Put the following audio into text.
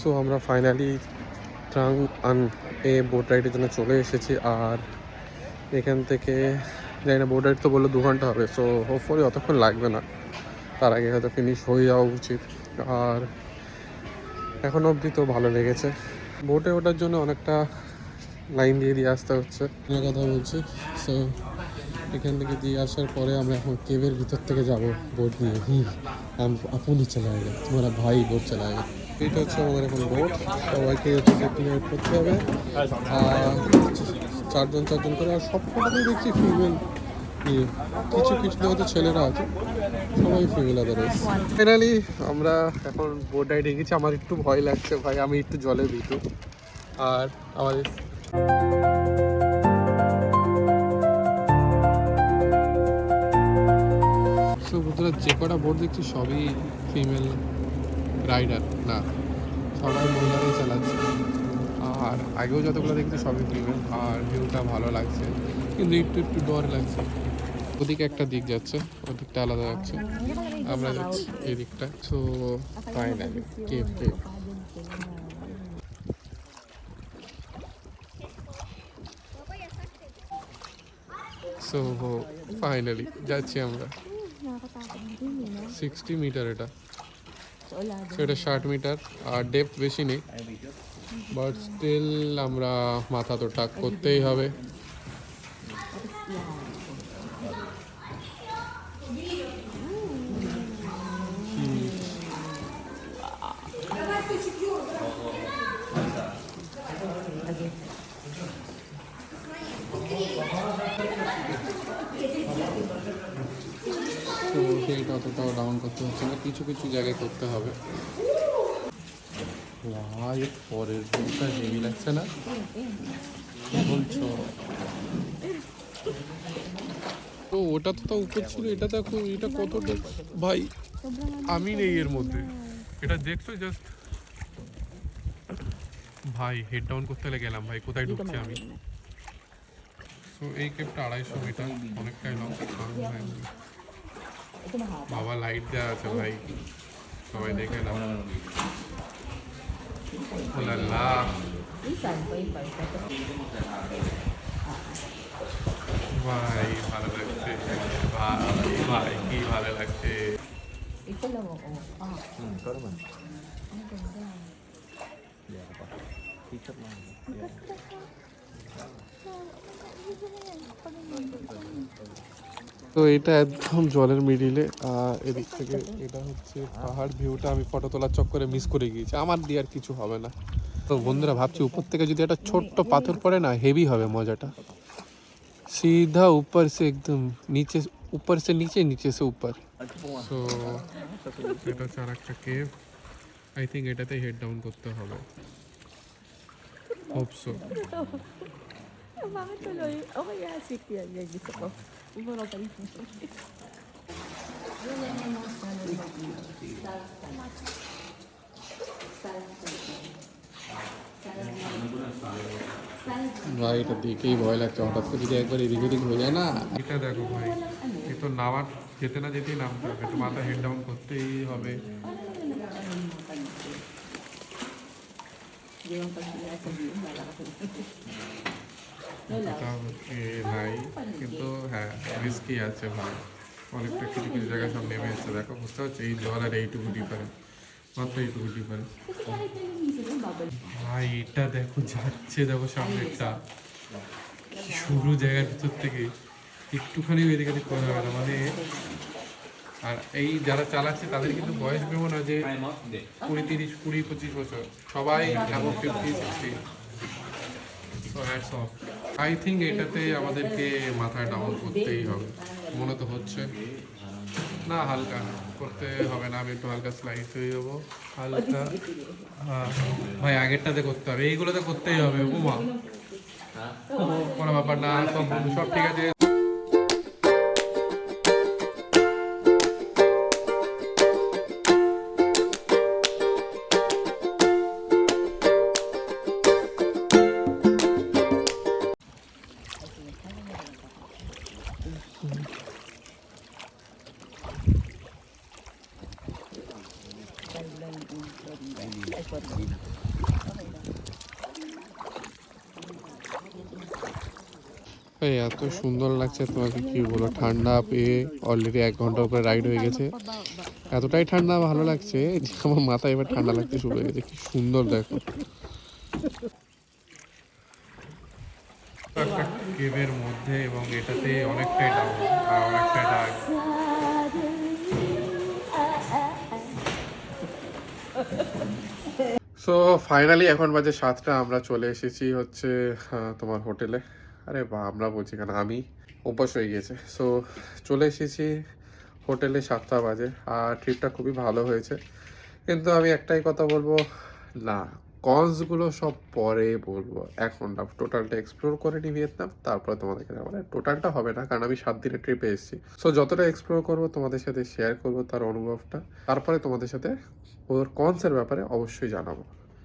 So আমরা finally Trang আন a boat রাইডের জন্য চলে এসেছি। আর এখান থেকে জানি না, বোট রাইড তো বললো 2 ঘন্টা হবে, সো হোপফুলি অতক্ষণ লাগবে না, তার আগে হয়তো ফিনিশ হয়ে যাওয়া উচিত। আর এখন অবধি তো ভালো লেগেছে। বোটে ওঠার জন্য অনেকটা লাইন দিয়ে আসতে হচ্ছে, কথা বলছি। সো এখান থেকে দিয়ে আসার পরে আমরা এখন কেভের ভিতর থেকে যাব বোট নিয়ে। আপনি চলে আগে, তোমার ভাই বোট চলে আগে। এটা হচ্ছে আমাদের এখন বোট, সবাইকে ওয়েট করতে হবে। 4জন করে, আর সব কটাতেই দেখছি ফিমেল। কিছু কিছু হয়তো ছেলেরা আছে, সবাই ফিমেল। আদারওয়াইজ ফাইনালি আমরা এখন বোট রাইডে গেছি। আমার একটু ভয় লাগছে ভাই, আমি একটু জলে ভীতু। আর আমাদের যে কটা বোট দেখছি সবই ফিমেল রাইডার, না সবাই মহিলারাই চালাচ্ছে। আর আগেও যতগুলো দেখছি সবই ফিমেল। আর ভিউটা ভালো লাগছে, কিন্তু একটু ডর লাগছে। ওদিকে একটা দিক যাচ্ছে, ওদিকটা আলাদা যাচ্ছে, আমরা যাচ্ছি এই দিকটা। So finally cave. So finally যাচ্ছি আমরা। 60 মিটার এটা, সেটা 60 মিটার। আর ডেপথ বেশি নেই, বাট স্টিল আমরা মাথা তো টাক করতেই হবে। তো সেইটা অতটাও ডাউন করতে হচ্ছে না, কিছু কিছু জায়গায় করতে হবে। পরের দিনটা হেভি লাগছে না বলছো? তো ওটা তো উপর ছিল, এটা দেখো, এটা কতটা ভাই, আমি নেই এর মধ্যে। এটা দেখছো জাস্ট ভাই, হেড ডাউন করতে গেলাম ভাই, কোথায় ঢুকছি আমি। তো এই কেপটা 250 মিটার, অনেকটাই লং। বাবা লাইট দেওয়া আছে ভাই, সবাই দেখে নাও। ভাই ভালো লাগছে, ভাই কি ভালো লাগছে। Ito lang ako. Ikaw naman. Ang ganda. Yeah, pa. Picture lang. Yeah. তো এটা একদম জলের মিডিলে। এদিক থেকে এটা হচ্ছে পাহাড় ভিউটা। আমি ফটো তোলার চক্করে মিস করে গিয়েছি, আমার দিয়ে আর কিছু হবে না। তো বন্ধুরা ভাবছি উপর থেকে যদি একটা ছোট্ট পাথর পড়ে না, হেভি হবে মজাটা। सीधा ऊपर से एकदम नीचे, ऊपर से नीचे, नीचे से ऊपर। সো এটা হচ্ছে আরেকটা কেভ। আই থিঙ্ক এটাতে হেড ডাউন করতে হবে, hope so. Bakit tuloy? Okay, sweet yan. Yan, gusto ko. Umuro pa rin. ভাই এটা দেখেই ভয় লাগছে, হঠাৎ করে যদি একবার এদিক ওদিক হয়ে যায় না। এটা দেখো ভাই, এ তো নামার যেতে না যেতেই নামতে হবে, তো মাথা হেড ডাউন করতেই হবে। ভাই কিন্তু হ্যাঁ, রিস্কি আছে ভাই, অনেকটা কিছু কিছু জায়গায় সব নেমে এসছে। দেখো বুঝতে পারছি, এই জল আর এইটুকু ডিফারেন্স, মাত্র এইটুকু ডিফারেন্স। ভাই এটা দেখো যাচ্ছে, দেখো সামনেটা শুরু জায়গার ভিতর থেকে একটুখানি এদিকে করা হবে না মানে। আর এই যারা চালাচ্ছে তাদের কিন্তু বয়স ভেবো না যে 20, 30, 20, 25 বছর, সবাই এমন 50, 60। আই থিঙ্ক এটাতে আমাদেরকে মাথা ডাউন করতেই হবে মনে তো হচ্ছে না। হালকা করতে হবে না, আমি একটু হালকা স্লাইড হয়ে যাবো হালকা। হ্যাঁ ভাই, আগেরটাতে করতে হবে, এইগুলোতে করতেই হবে। উমা কোনো ব্যাপার না, সব ঠিক আছে। এই এত সুন্দর লাগছে তোমাকে কি বলো, ঠান্ডা পেয়ে অলরেডি 1 ঘন্টা উপরে রাইড হয়ে গেছে। এতটাই ঠান্ডা ভালো লাগছে যে আমার মাথায় এবার ঠান্ডা লাগতে শুরু হয়ে গেছে। কি সুন্দর দেখো, একটা কেভের মধ্যে এবং এটাতে অনেকটাই ডাউন আর অনেকটাই ডার্ক। সো ফাইনালি এখন বাজে 7টা, আমরা চলে এসেছি হচ্ছে তোমার হোটেলে। আরে বা আমরা বলছি কেন, আমি অভ্যাস হয়ে গেছে। সো চলে এসেছি হোটেলে, 7টা বাজে। আর ট্রিপটা খুবই ভালো হয়েছে, কিন্তু আমি একটাই কথা বলবো, না কজগুলো সব পরে বলবো, এখন না, টোটালটা এক্সপ্লোর করে নি ভিয়েতনাম, তারপরে তোমাদেরকে মানে টোটালটা হবে না কারণ আমি 7 দিনের ট্রিপে এসেছি। সো যতটা এক্সপ্লোর করবো তোমাদের সাথে শেয়ার করবো তার অনুভবটা, তারপরে তোমাদের সাথে ওর কনসের ব্যাপারে অবশ্যই জানাবো।